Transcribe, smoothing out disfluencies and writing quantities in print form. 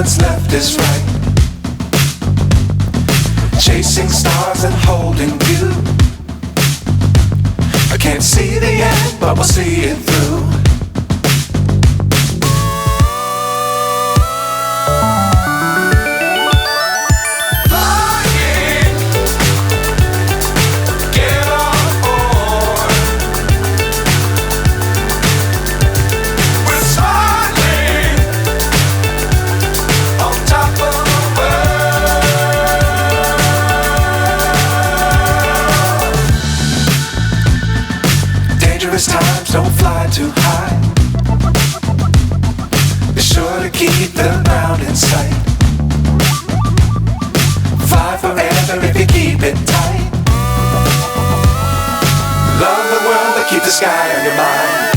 what's left is right. Chasing stars and holding you. I can't see the end, but we'll see it through. Times don't fly too high. Be sure to keep the ground in sight. Fly forever if you keep it tight. Love the world but keep the sky on your mind.